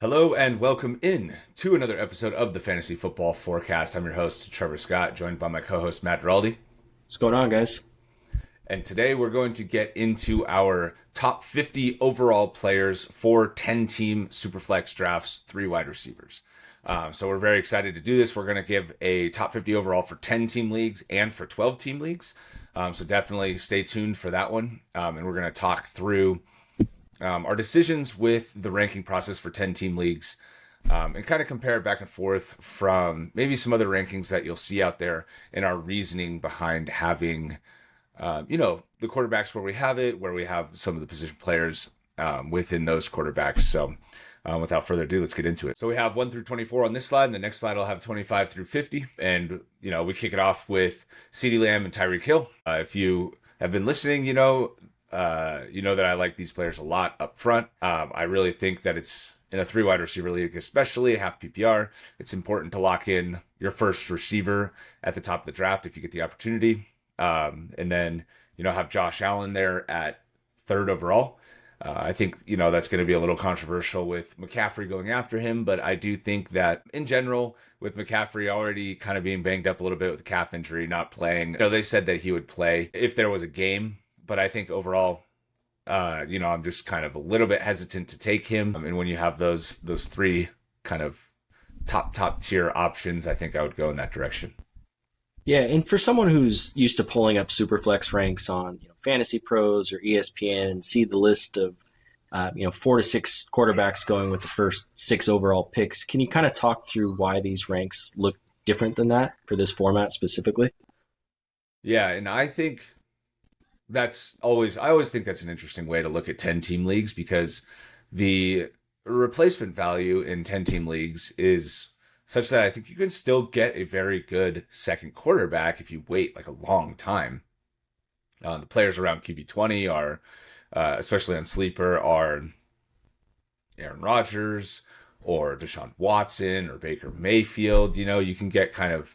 Hello and welcome in to another episode of the Fantasy Football Forecast. I'm your host, Trevor Scott, joined by my co-host, Matt Giraldi. What's going on, guys? And today we're going to get into our top 50 overall players for 10-team Superflex drafts, 3 wide receivers. So we're very excited to do this. We're going to give a top 50 overall for 10-team leagues and for 12-team leagues. So definitely stay tuned for that one. And we're going to talk through our decisions with the ranking process for 10-team leagues, and kind of compare it back and forth from maybe some other rankings that you'll see out there and our reasoning behind having, the quarterbacks where we have it, where we have some of the position players within those quarterbacks. So without further ado, let's get into it. So we have 1 through 24 on this slide, and the next slide will have 25 through 50. And, we kick it off with CeeDee Lamb and Tyreek Hill. If you have been listening, you know that I like these players a lot up front. I really think that it's in a 3 wide receiver league, especially a half PPR. It's important to lock in your first receiver at the top of the draft if you get the opportunity. And then, have Josh Allen there at 3rd overall. I think, that's going to be a little controversial with McCaffrey going after him, but I do think that in general, with McCaffrey already kind of being banged up a little bit with a calf injury, not playing, they said that he would play if there was a game. But I think overall, I'm just kind of a little bit hesitant to take him. And when you have those 3 kind of top tier options, I think I would go in that direction. Yeah, and for someone who's used to pulling up Superflex ranks on Fantasy Pros or ESPN and see the list of 4 to 6 quarterbacks going with the first 6 overall picks, can you kind of talk through why these ranks look different than that for this format specifically? Yeah, and I always think that's an interesting way to look at 10-team leagues, because the replacement value in 10-team leagues is such that I think you can still get a very good second quarterback if you wait like a long time. The players around QB20 are, especially on Sleeper, are Aaron Rodgers or Deshaun Watson or Baker Mayfield. You can get kind of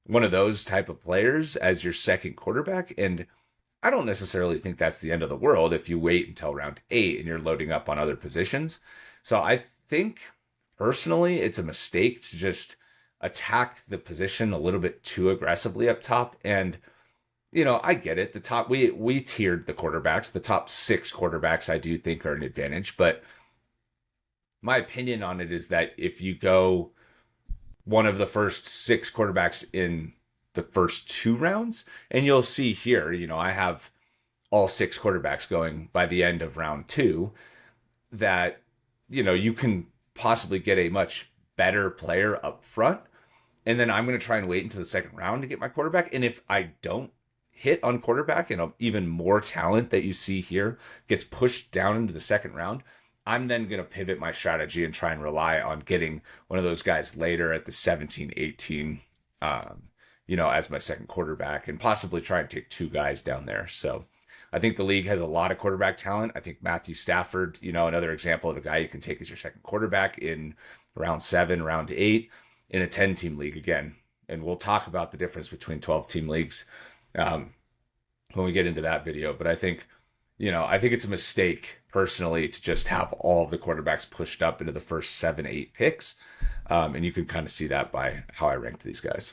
one of those type of players as your second quarterback, and I don't necessarily think that's the end of the world if you wait until round 8 and you're loading up on other positions. So I think personally it's a mistake to just attack the position a little bit too aggressively up top. And I get it. The top we tiered the quarterbacks. The top 6 quarterbacks I do think are an advantage, but my opinion on it is that if you go one of the first 6 quarterbacks in the first 2 rounds, and you'll see here, I have all 6 quarterbacks going by the end of round 2, that, you can possibly get a much better player up front. And then I'm going to try and wait until the second round to get my quarterback. And if I don't hit on quarterback and even more talent that you see here gets pushed down into the second round, I'm then going to pivot my strategy and try and rely on getting one of those guys later at the 17, 18, as my second quarterback, and possibly try and take 2 guys down there. So I think the league has a lot of quarterback talent. I think Matthew Stafford, another example of a guy you can take as your second quarterback in round 7, round 8 in a 10-team league again. And we'll talk about the difference between 12-team leagues when we get into that video. But I think it's a mistake personally to just have all of the quarterbacks pushed up into the first 7, 8 picks. And you can kind of see that by how I ranked these guys.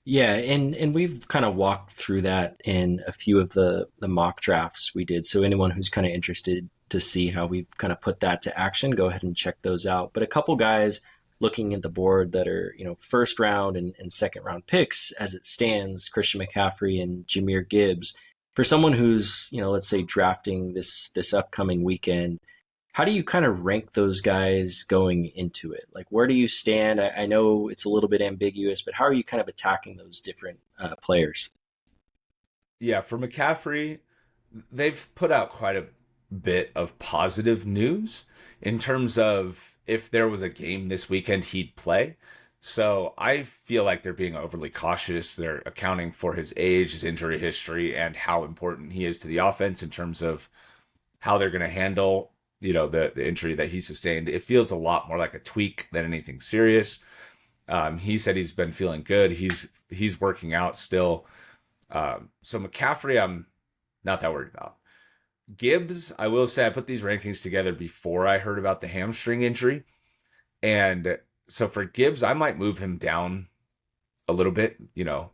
Yeah, and we've kind of walked through that in a few of the mock drafts we did. So anyone who's kind of interested to see how we've kind of put that to action, go ahead and check those out. But a couple guys looking at the board that are, first round and second round picks as it stands, Christian McCaffrey and Jahmyr Gibbs. For someone who's, let's say drafting this upcoming weekend, how do you kind of rank those guys going into it? Like, where do you stand? I know it's a little bit ambiguous, but how are you kind of attacking those different players? Yeah, for McCaffrey, they've put out quite a bit of positive news in terms of if there was a game this weekend, he'd play. So I feel like they're being overly cautious. They're accounting for his age, his injury history, and how important he is to the offense in terms of how they're going to handle the injury that he sustained. It feels a lot more like a tweak than anything serious. He said he's been feeling good. He's working out still. So McCaffrey, I'm not that worried about. Gibbs, I will say I put these rankings together before I heard about the hamstring injury. And so for Gibbs, I might move him down a little bit,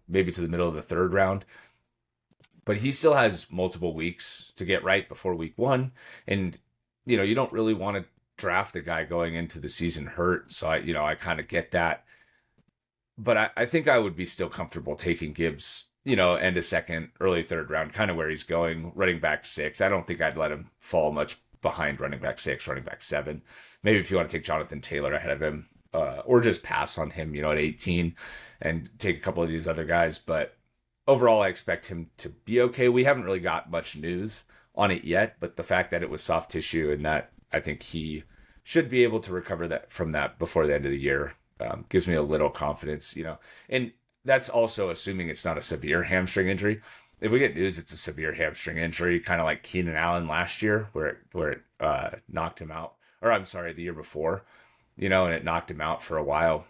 maybe to the middle of the third round. But he still has multiple weeks to get right before week one. And, you don't really want to draft a guy going into the season hurt. So I kind of get that. But I think I would be still comfortable taking Gibbs, end of second, early third round, kind of where he's going, running back 6. I don't think I'd let him fall much behind running back 6, running back 7. Maybe if you want to take Jonathan Taylor ahead of him, or just pass on him, at 18 and take a couple of these other guys. But overall, I expect him to be okay. We haven't really got much news on it yet, but the fact that it was soft tissue and that I think he should be able to recover that from that before the end of the year gives me a little confidence, and that's also assuming it's not a severe hamstring injury. If we get news it's a severe hamstring injury, kind of like Keenan Allen last year, where it knocked him out, or I'm sorry, the year before, and it knocked him out for a while,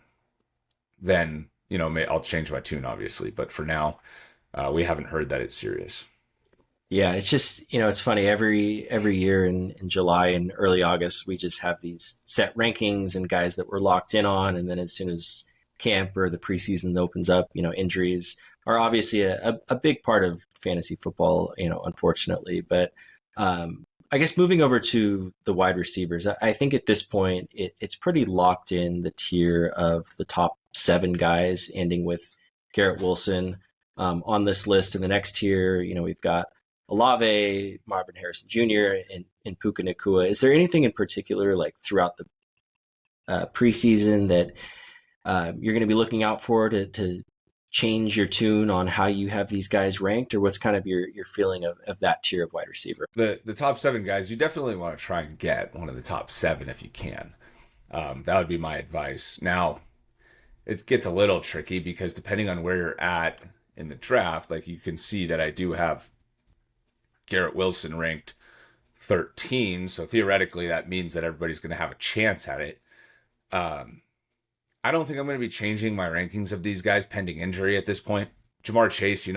then, I'll change my tune, obviously. But for now, we haven't heard that it's serious. Yeah, it's just, it's funny. Every year in July and early August, we just have these set rankings and guys that we're locked in on. And then as soon as camp or the preseason opens up, injuries are obviously a big part of fantasy football, unfortunately. But I guess moving over to the wide receivers, I think at this point, it's pretty locked in the tier of the top 7 guys, ending with Garrett Wilson on this list. In the next tier, we've got Olave, Marvin Harrison Jr., and Puka Nacua. Is there anything in particular, like throughout the preseason, that you're going to be looking out for to change your tune on how you have these guys ranked, or what's kind of your feeling of that tier of wide receiver? The top 7 guys, you definitely want to try and get one of the top 7 if you can. That would be my advice. Now, it gets a little tricky because depending on where you're at in the draft, like you can see that I do have Garrett Wilson ranked 13. So theoretically, that means that everybody's going to have a chance at it. I don't think I'm going to be changing my rankings of these guys pending injury at this point. Jamar Chase,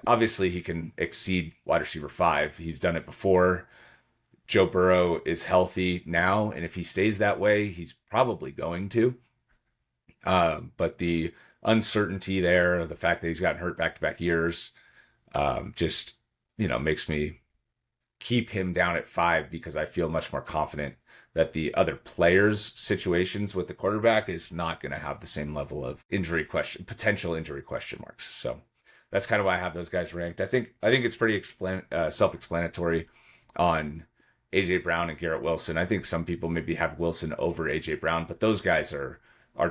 obviously he can exceed wide receiver 5. He's done it before. Joe Burrow is healthy now, and if he stays that way, he's probably going to. But the uncertainty there, the fact that he's gotten hurt back-to-back years, just, makes me keep him down at 5 because I feel much more confident that the other players' situations with the quarterback is not going to have the same level of potential injury question marks. So that's kind of why I have those guys ranked. I think it's pretty self-explanatory on AJ Brown and Garrett Wilson. I think some people maybe have Wilson over AJ Brown, but those guys are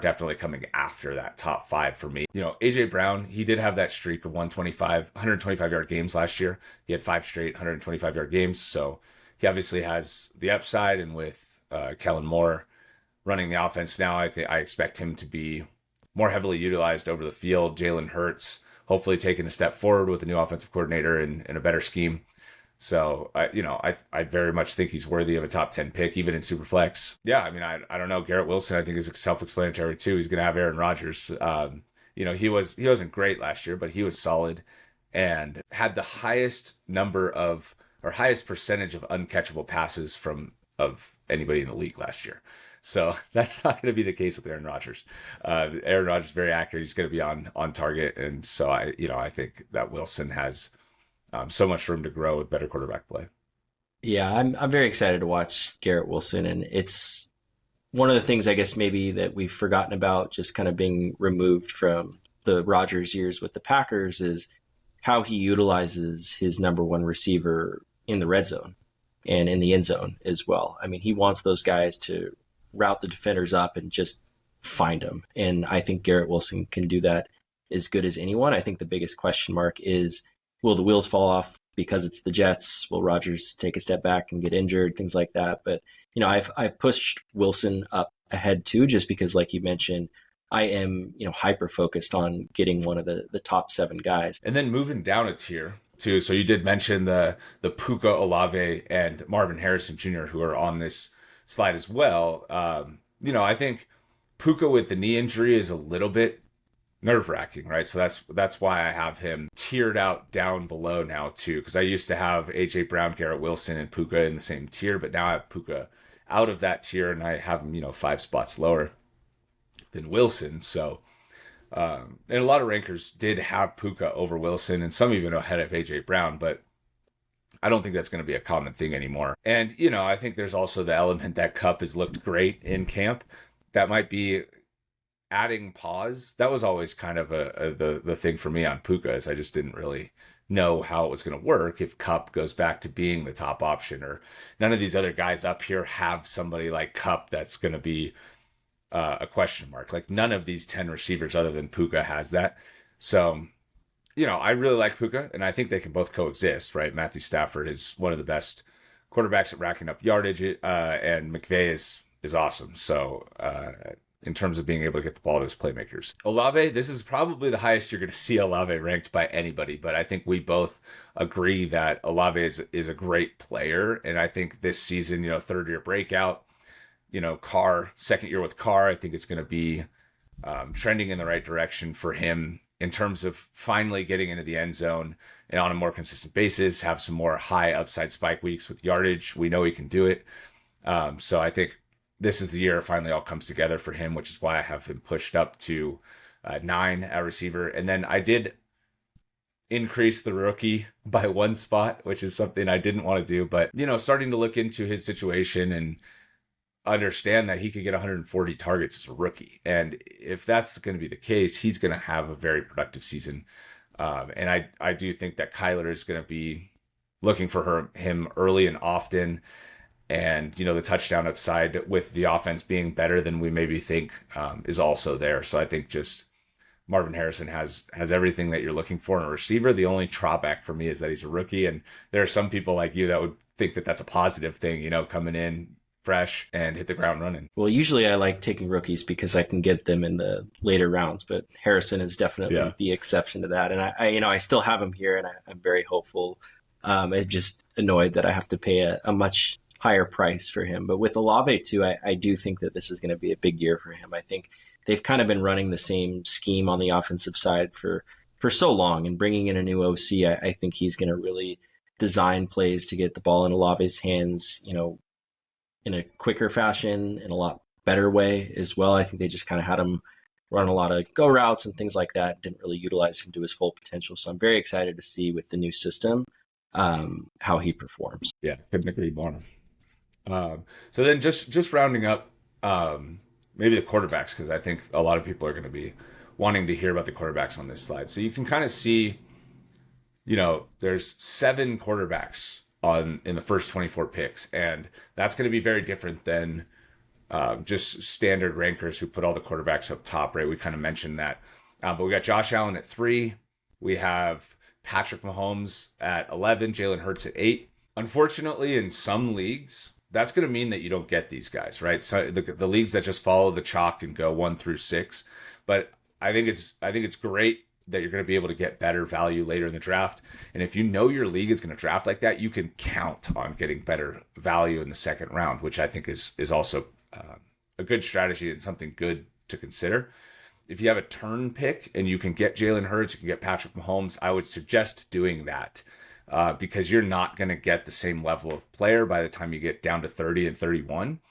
definitely coming after that top 5 for me. AJ Brown, he did have that streak of 125-yard games last year. He had 5 straight 125-yard games, so he obviously has the upside, and with Kellen Moore running the offense now, I expect him to be more heavily utilized over the field. Jalen Hurts hopefully taking a step forward with a new offensive coordinator and a better scheme. So I very much think he's worthy of a top 10 pick, even in Superflex. Yeah, I don't know. Garrett Wilson, I think, is self-explanatory too. He's going to have Aaron Rodgers. He wasn't great last year, but he was solid and had the highest percentage of uncatchable passes of anybody in the league last year. So that's not going to be the case with Aaron Rodgers. Aaron Rodgers is very accurate. He's going to be on target, and so I think that Wilson has so much room to grow with better quarterback play. Yeah, I'm very excited to watch Garrett Wilson, and it's one of the things I guess maybe that we've forgotten about, just kind of being removed from the Rodgers years with the Packers, is how he utilizes his number 1 receiver in the red zone and in the end zone as well. He wants those guys to route the defenders up and just find them. And I think Garrett Wilson can do that as good as anyone. I think the biggest question mark is, will the wheels fall off because it's the Jets? Will Rodgers take a step back and get injured? Things like that. But, I've pushed Wilson up ahead too, just because, like you mentioned, I am, hyper focused on getting one of the top 7 guys. And then moving down a tier too. So you did mention the Puka, Olave, and Marvin Harrison Jr., who are on this slide as well. I think Puka with the knee injury is a little bit nerve-wracking, right? So that's why I have him tiered out down below now too, because I used to have AJ Brown, Garrett Wilson, and Puka in the same tier, but now I have Puka out of that tier, and I have him, 5 spots lower than Wilson. So, and a lot of rankers did have Puka over Wilson, and some even ahead of AJ Brown, but I don't think that's going to be a common thing anymore. And, I think there's also the element that Kupp has looked great in camp. That might be adding pause. That was always kind of the thing for me on Puka, is I just didn't really know how it was going to work if Kupp goes back to being the top option, or none of these other guys up here have somebody like Kupp that's going to be a question mark. Like, none of these 10 receivers other than Puka has that. So, I really like Puka, and I think they can both coexist, right? Matthew Stafford is one of the best quarterbacks at racking up yardage, and McVay is awesome. So, in terms of being able to get the ball to his playmakers. Olave, this is probably the highest you're going to see Olave ranked by anybody, but I think we both agree that Olave is a great player, and I think this season, third-year breakout, Carr, second year with Carr, I think it's going to be trending in the right direction for him in terms of finally getting into the end zone and on a more consistent basis, have some more high upside spike weeks with yardage. We know he can do it. So I think this is the year it finally all comes together for him, which is why I have him pushed up to 9 at receiver. And then I did increase the rookie by 1 spot, which is something I didn't want to do. But, starting to look into his situation and understand that he could get 140 targets as a rookie. And if that's going to be the case, he's going to have a very productive season. And I do think that Kyler is going to be looking for him early and often. And, the touchdown upside with the offense being better than we maybe think is also there. So I think just Marvin Harrison has everything that you're looking for in a receiver. The only drawback for me is that he's a rookie. And there are some people like you that would think that that's a positive thing, coming in fresh and hit the ground running. Well, usually I like taking rookies because I can get them in the later rounds, but Harrison is definitely the exception to that. And I still have him here, and I'm very hopeful. I'm just annoyed that I have to pay a much higher price for him. But with Olave too, I do think that this is going to be a big year for him. I think they've kind of been running the same scheme on the offensive side for so long, and bringing in a new OC, I think he's going to really design plays to get the ball in Olave's hands, in a quicker fashion, in a lot better way as well. I think they just kind of had him run a lot of go routes and things like that, didn't really utilize him to his full potential. So I'm very excited to see with the new system how he performs. Yeah, couldn't agree more. So then just rounding up maybe the quarterbacks, because I think a lot of people are going to be wanting to hear about the quarterbacks on this slide. So you can kind of see, there's 7 quarterbacks in the first 24 picks, and that's going to be very different than just standard rankers who put all the quarterbacks up top, right? We kind of mentioned that, but we got Josh Allen at 3, we have Patrick Mahomes at 11, Jalen Hurts at 8. Unfortunately, in some leagues, that's going to mean that you don't get these guys, right? So the leagues that just follow the chalk and go 1 through 6, but I think it's great that you're going to be able to get better value later in the draft. And if your league is going to draft like that, you can count on getting better value in the second round, which I think is also a good strategy and something good to consider. If you have a turn pick and you can get Jalen Hurts, you can get Patrick Mahomes, I would suggest doing that because you're not going to get the same level of player by the time you get down to 30 and 31.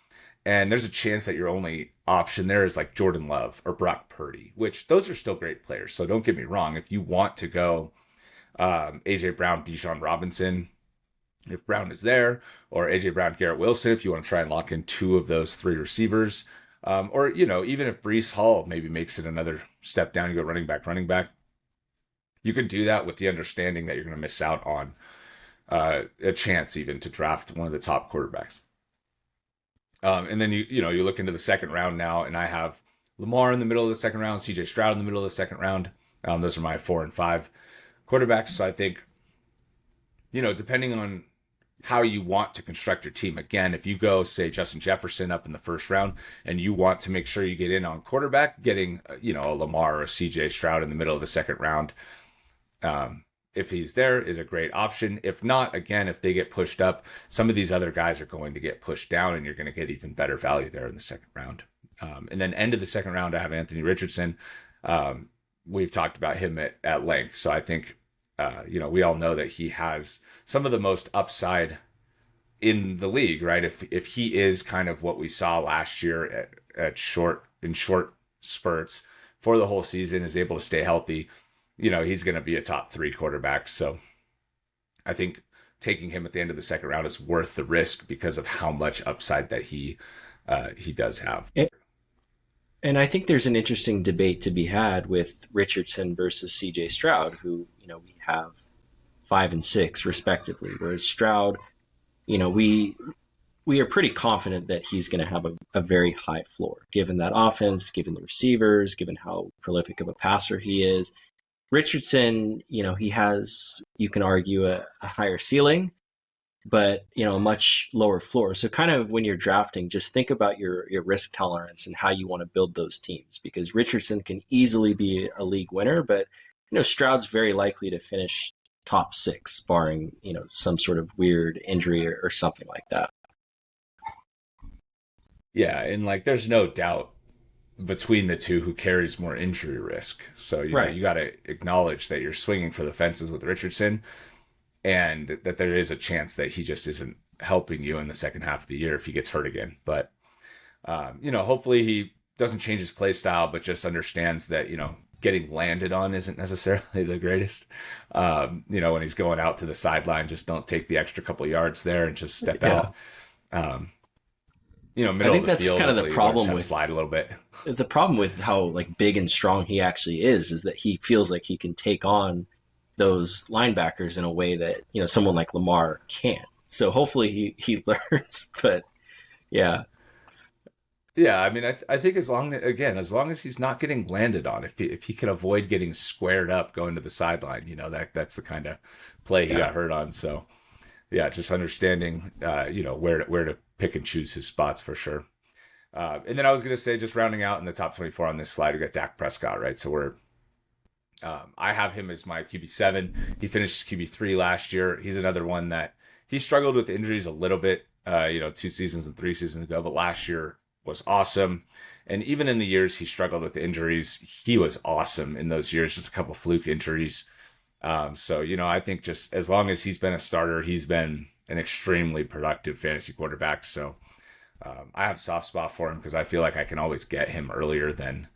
And there's a chance that your only option there is like Jordan Love or Brock Purdy, which those are still great players. So don't get me wrong. If you want to go AJ Brown, Bijan Robinson, if Brown is there, or AJ Brown, Garrett Wilson, if you want to try and lock in 2 of those 3 receivers, or, even if Breece Hall maybe makes it another step down, you go running back, you can do that with the understanding that you're going to miss out on a chance even to draft one of the top quarterbacks. And then you look into the second round now, and I have Lamar in the middle of the second round, CJ Stroud in the middle of the second round. Those are my 4 and 5 quarterbacks. So I think, depending on how you want to construct your team, again, if you go, say, Justin Jefferson up in the first round, and you want to make sure you get in on quarterback, getting, a Lamar or a CJ Stroud in the middle of the second round, if he's there, is a great option. If not, again, if they get pushed up, some of these other guys are going to get pushed down, and you're going to get even better value there in the second round. And then end of the second round, I have Anthony Richardson. We've talked about him at length. So I think, we all know that he has some of the most upside in the league, right? If he is kind of what we saw last year at short spurts for the whole season, is able to stay healthy, he's going to be a top 3 quarterback. So I think taking him at the end of the second round is worth the risk because of how much upside that he does have. And I think there's an interesting debate to be had with Richardson versus CJ Stroud, who, we have 5 and 6 respectively, whereas Stroud, we are pretty confident that he's going to have a very high floor, given that offense, given the receivers, given how prolific of a passer he is. Richardson, he has, you can argue, a higher ceiling, but a much lower floor. So kind of when you're drafting, just think about your risk tolerance and how you want to build those teams, because Richardson can easily be a league winner, but Stroud's very likely to finish top 6, barring some sort of weird injury or something like that. Yeah, and like there's no doubt between the two who carries more injury risk. So Right. you got to acknowledge that you're swinging for the fences with Richardson, and that there is a chance that he just isn't helping you in the second half of the year if he gets hurt again. But hopefully he doesn't change his play style, but just understands that getting landed on isn't necessarily the greatest. When he's going out to the sideline, just don't take the extra couple yards there and just step Yeah. out. Middle I think of the that's field, kind of the problem with slide a little bit. how like big and strong he actually is that he feels like he can take on those linebackers in a way that someone like Lamar can't. So hopefully he learns. But yeah, Yeah, I mean, I think as long as he's not getting landed on, if he can avoid getting squared up going to the sideline, that's the kind of play he got hurt on. So yeah, just understanding where to pick and choose his spots for sure. And then I was going to say, just rounding out in the top 24 on this slide, we got Dak Prescott, right? So I have him as my QB7. He finished QB3 last year. He's another one that he struggled with injuries a little bit, 2 seasons and 3 seasons ago, but last year was awesome. And even in the years he struggled with injuries, he was awesome in those years, just a couple fluke injuries. So, I think just as long as he's been a starter, he's been an extremely productive fantasy quarterback. So I have a soft spot for him because I feel like I can always get him earlier than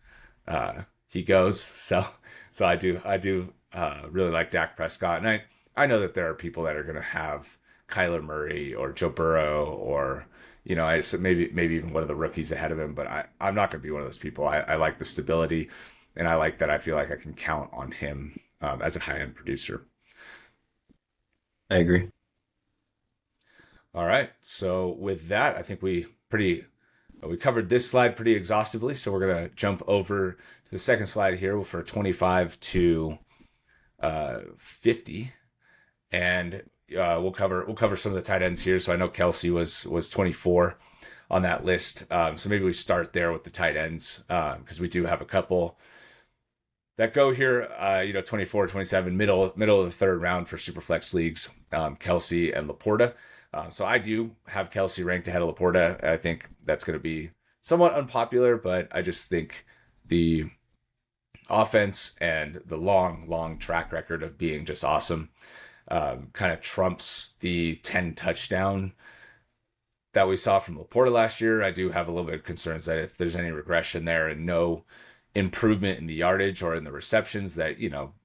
he goes. So I do really like Dak Prescott. And I know that there are people that are going to have Kyler Murray or Joe Burrow or, maybe even one of the rookies ahead of him. But I'm not going to be one of those people. I like the stability, and I like that I feel like I can count on him as a high-end producer. I agree. All right. So with that, I think we covered this slide pretty exhaustively. So we're going to jump over to the second slide here for 25 to 50, and we'll cover some of the tight ends here. So I know Kelsey was 24 on that list. So maybe we start there with the tight ends because we do have a couple that go here, 24, 27, middle of the third round for Superflex leagues, Kelsey and Laporta. So I do have Kelsey ranked ahead of Laporta. I think that's going to be somewhat unpopular, but I just think the offense and the long track record of being just awesome kind of trumps the 10 touchdown that we saw from Laporta last year. I do have a little bit of concerns that if there's any regression there and no improvement in the yardage or in the receptions, that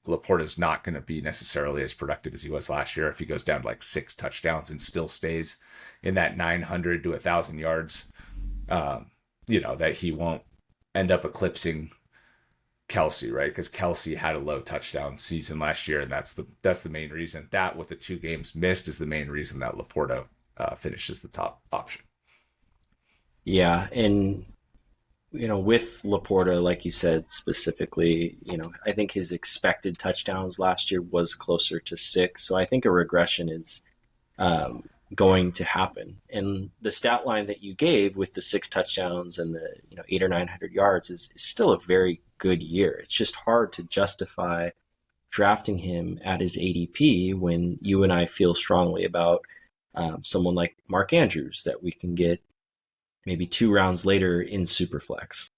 Laporta's not going to be necessarily as productive as he was last year if he goes down to like 6 touchdowns and still stays in that 900 to 1,000 yards. That he won't end up eclipsing Kelsey, right? Because Kelsey had a low touchdown season last year, and that's the main reason. That with the 2 games missed is the main reason that Laporta finishes the top option. Yeah, and with Laporta, like you said specifically, I think his expected touchdowns last year was closer to 6. So I think a regression is going to happen. And the stat line that you gave with the 6 touchdowns and the 800 or 900 yards is still a very good year. It's just hard to justify drafting him at his ADP when you and I feel strongly about someone like Mark Andrews that we can get maybe 2 rounds later in Superflex.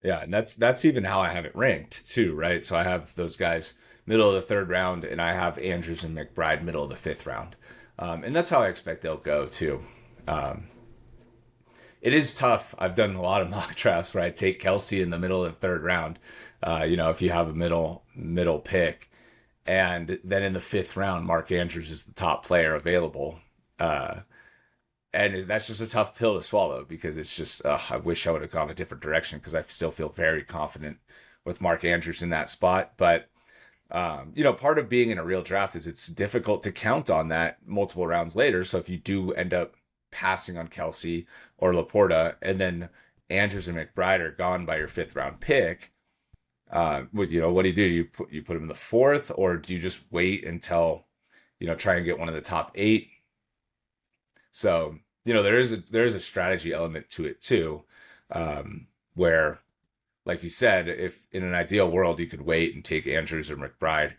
Yeah, and that's even how I have it ranked too, right? So I have those guys middle of the 3rd round, and I have Andrews and McBride middle of the 5th round. And that's how I expect they'll go too. Um, it is tough. I've done a lot of mock drafts where I take Kelsey in the middle of the third round. If you have a middle pick, and then in the fifth round, Mark Andrews is the top player available. Uh, and that's just a tough pill to swallow because it's just I wish I would have gone a different direction because I still feel very confident with Mark Andrews in that spot. But part of being in a real draft is it's difficult to count on that multiple rounds later. So if you do end up passing on Kelsey or Laporta, and then Andrews and McBride are gone by your fifth round pick, what do? You put him in the fourth, or do you just wait until try and get one of the top eight? So there is a strategy element to it too, where, like you said, if in an ideal world you could wait and take Andrews or McBride,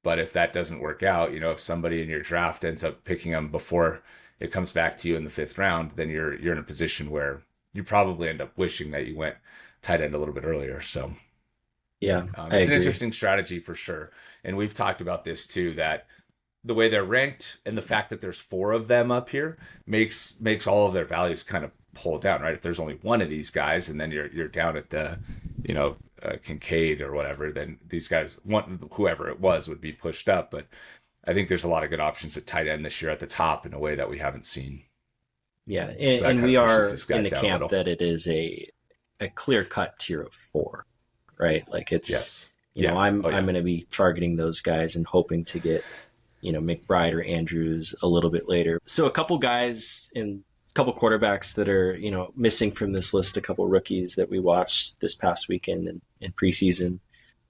but if that doesn't work out, if somebody in your draft ends up picking them before it comes back to you in the fifth round, then you're in a position where you probably end up wishing that you went tight end a little bit earlier. So Yeah, I it's an agree. interesting strategy for sure. And we've talked about this too, that the way they're ranked and the fact that there's four of them up here makes all of their values kind of pull down, right? If there's only one of these guys, and then you're down at the, Kincaid or whatever, then these guys, whoever it was, would be pushed up. But I think there's a lot of good options at tight end this year at the top in a way that we haven't seen. Yeah, So that and kind we of pushes are this in guys the down a camp little. that it is a clear cut tier of four, right? Like it's, Yes. Yeah. I'm Oh, yeah. I'm going to be targeting those guys and hoping to get, McBride or Andrews a little bit later. So a couple guys and a couple quarterbacks that are, missing from this list, a couple rookies that we watched this past weekend in preseason,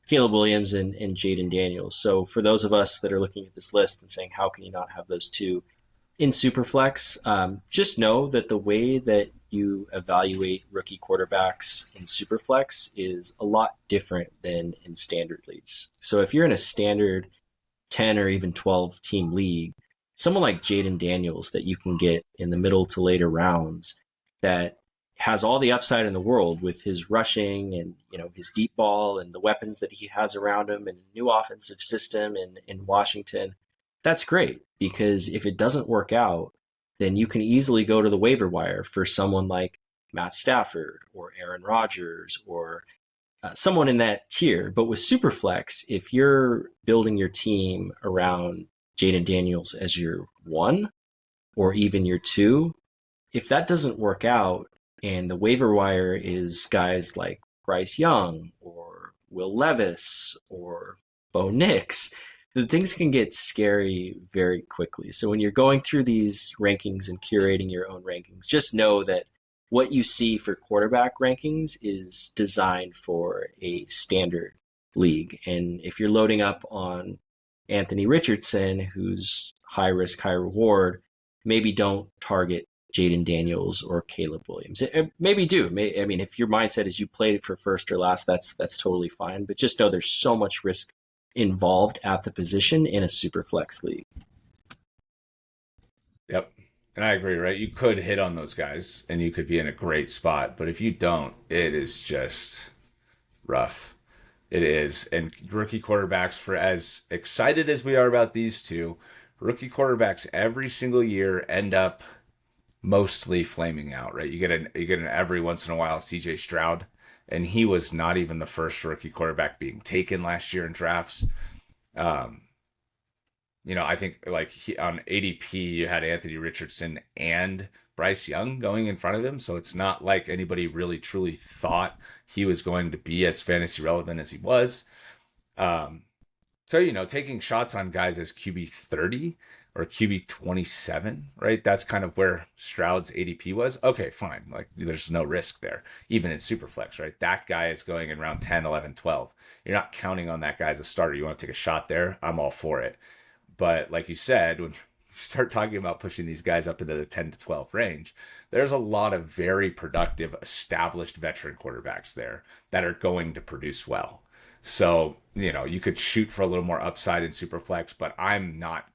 Caleb Williams and Jaden Daniels. So for those of us that are looking at this list and saying, how can you not have those two in Superflex? Just know that the way that you evaluate rookie quarterbacks in Superflex is a lot different than in standard leagues. So if you're in a standard 10 or even 12 team league, someone like Jaden Daniels that you can get in the middle to later rounds that has all the upside in the world with his rushing and his deep ball and the weapons that he has around him and a new offensive system in Washington, that's great, because if it doesn't work out, then you can easily go to the waiver wire for someone like Matt Stafford or Aaron Rodgers or someone in that tier. But with Superflex, if you're building your team around Jaden Daniels as your one or even your two, if that doesn't work out and the waiver wire is guys like Bryce Young or Will Levis or Bo Nix, the things can get scary very quickly. So when you're going through these rankings and curating your own rankings, just know that what you see for quarterback rankings is designed for a standard league. And if you're loading up on Anthony Richardson, who's high risk, high reward, maybe don't target Jaden Daniels or Caleb Williams. Maybe do. If your mindset is you played it for first or last, that's totally fine. But just know there's so much risk involved at the position in a super flex league. Yep. And I agree, right? You could hit on those guys and you could be in a great spot, but if you don't, it is just rough. It is. And rookie quarterbacks, for as excited as we are about these two, rookie quarterbacks every single year end up mostly flaming out, right? You get an every once in a while CJ Stroud, and he was not even the first rookie quarterback being taken last year in drafts. Um, I think like on ADP you had Anthony Richardson and Bryce Young going in front of him, so it's not like anybody really truly thought he was going to be as fantasy relevant as he was. Um, so taking shots on guys as QB 30 or QB 27, right? That's kind of where Stroud's ADP was. Okay, fine. Like there's no risk there, even in Superflex, right? That guy is going in round 10, 11, 12. You're not counting on that guy as a starter. You want to take a shot there? I'm all for it. But like you said, when you start talking about pushing these guys up into the 10 to 12 range, there's a lot of very productive, established veteran quarterbacks there that are going to produce well. So, you could shoot for a little more upside in Superflex, but I'm not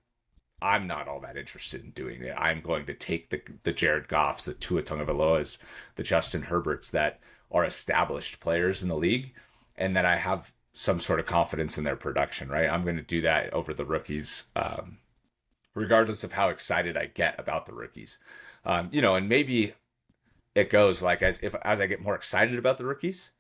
all that interested in doing it. I'm going to take the Jared Goffs, the Tua Tagovailoas, the Justin Herberts that are established players in the league, and that I have some sort of confidence in their production, right? I'm going to do that over the rookies regardless of how excited I get about the rookies. And maybe it goes like as I get more excited about the rookies,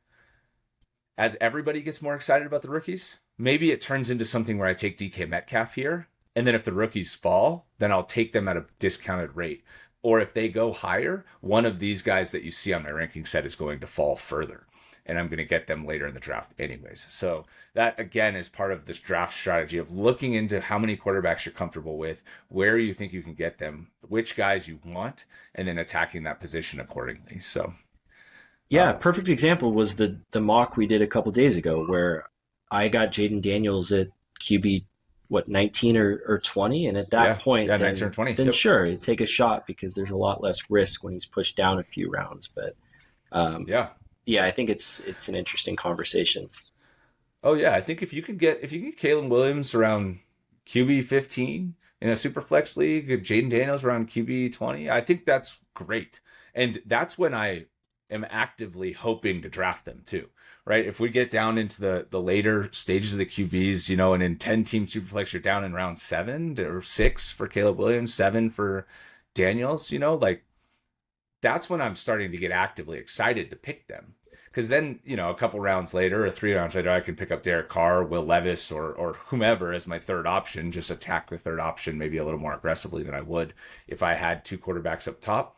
as everybody gets more excited about the rookies, maybe it turns into something where I take DK Metcalf here, and then if the rookies fall, then I'll take them at a discounted rate. Or if they go higher, one of these guys that you see on my ranking set is going to fall further, and I'm going to get them later in the draft anyways. So that, again, is part of this draft strategy of looking into how many quarterbacks you're comfortable with, where you think you can get them, which guys you want, and then attacking that position accordingly. So Yeah, perfect example was the mock we did a couple days ago where I got Jaden Daniels at QB, what, 19 or 20, and at that point, yeah, then, 19 or 20. then Yep. sure, take a shot because there's a lot less risk when he's pushed down a few rounds. But Yeah. yeah, I think it's an interesting conversation. Oh yeah, I think if you can get Kalen Williams around QB 15 in a Superflex league, Jaden Daniels around QB 20, I think that's great. And that's when I am actively hoping to draft them too. Right? If we get down into the later stages of the QBs, and in 10-team Superflex you're down in round 7 or 6 for Caleb Williams, 7 for Daniels, like that's when I'm starting to get actively excited to pick them. Because then, a couple rounds later or 3 rounds later, I can pick up Derek Carr, Will Levis, or whomever as my third option, just attack the third option maybe a little more aggressively than I would if I had 2 quarterbacks up top.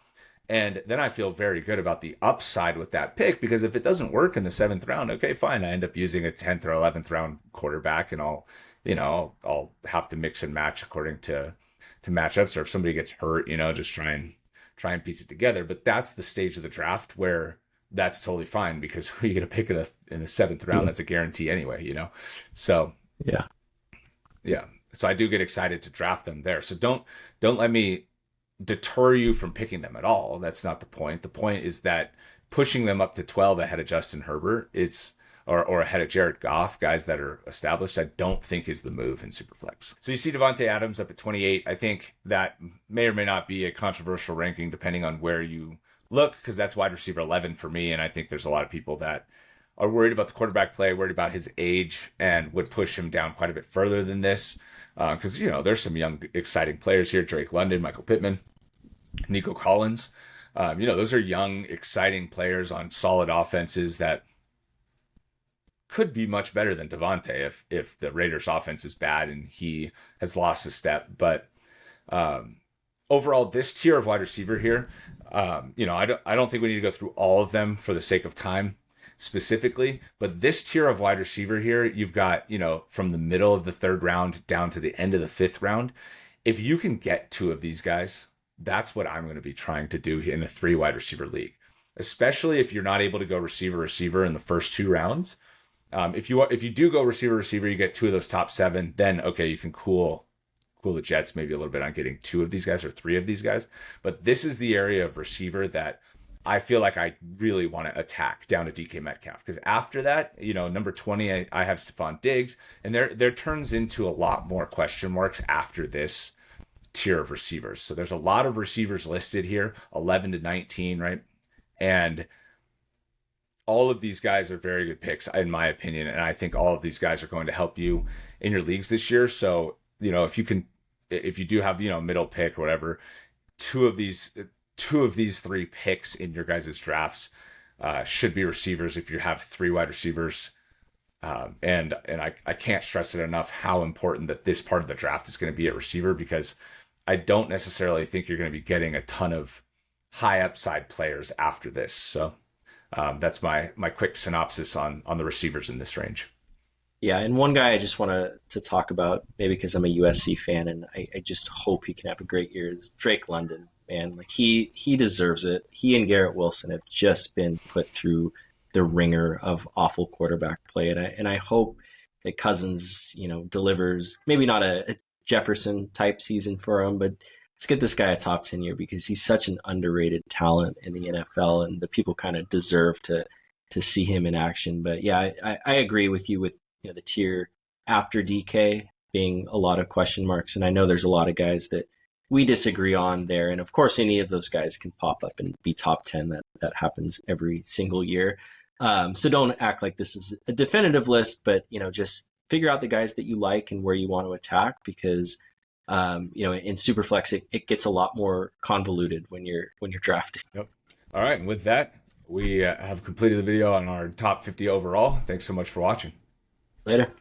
And then I feel very good about the upside with that pick, because if it doesn't work in the 7th round, okay, fine. I end up using a 10th or 11th round quarterback, and I'll have to mix and match according to matchups, or if somebody gets hurt, just try and piece it together. But that's the stage of the draft where that's totally fine, because who are you going to pick in the 7th round? That's a guarantee anyway, So yeah. So I do get excited to draft them there. So don't let me deter you from picking them at all. That's not the point. The point is that pushing them up to 12 ahead of Justin Herbert or ahead of Jared Goff, guys that are established, I don't think is the move in Superflex. So you see Devontae Adams up at 28. I think that may or may not be a controversial ranking depending on where you look, because that's wide receiver 11 for me. And I think there's a lot of people that are worried about the quarterback play, worried about his age, and would push him down quite a bit further than this. Because, there's some young, exciting players here. Drake London, Michael Pittman, Nico Collins. Those are young, exciting players on solid offenses that could be much better than Devontae if the Raiders' offense is bad and he has lost a step. But overall, this tier of wide receiver here, I don't think we need to go through all of them for the sake of time specifically, but this tier of wide receiver here, you've got, from the middle of the 3rd round down to the end of the 5th round. If you can get 2 of these guys, that's what I'm going to be trying to do in a 3 wide receiver league, especially if you're not able to go receiver in the first 2 rounds. If you do go receiver, you get 2 of those top 7, then okay, you can cool the Jets maybe a little bit on getting 2 of these guys or 3 of these guys. But this is the area of receiver that I feel like I really want to attack down to DK Metcalf, because after that, number 20, I have Stephon Diggs, and there turns into a lot more question marks after this tier of receivers. So there's a lot of receivers listed here, 11 to 19, right? And all of these guys are very good picks, in my opinion, and I think all of these guys are going to help you in your leagues this year. So, if you do have, middle pick or whatever, two of these 3 picks in your guys' drafts should be receivers if you have 3 wide receivers. And I can't stress it enough how important that this part of the draft is going to be at receiver, because I don't necessarily think you're going to be getting a ton of high upside players after this. So that's my quick synopsis on the receivers in this range. Yeah, and one guy I just want to talk about, maybe because I'm a USC fan and I just hope he can have a great year, is Drake London. Man, like he deserves it. He and Garrett Wilson have just been put through the ringer of awful quarterback play, and I hope that Cousins, delivers. Maybe not a Jefferson type season for him, but let's get this guy a top 10 year, because he's such an underrated talent in the NFL, and the people kind of deserve to see him in action. But yeah, I agree with you with the tier after DK being a lot of question marks, and I know there's a lot of guys that we disagree on there, and of course any of those guys can pop up and be top 10. That happens every single year. So don't act like this is a definitive list, but just figure out the guys that you like and where you want to attack, because In Superflex, it gets a lot more convoluted when you're drafting. Yep. All right. And with that, we have completed the video on our top 50 overall. Thanks so much for watching. Later.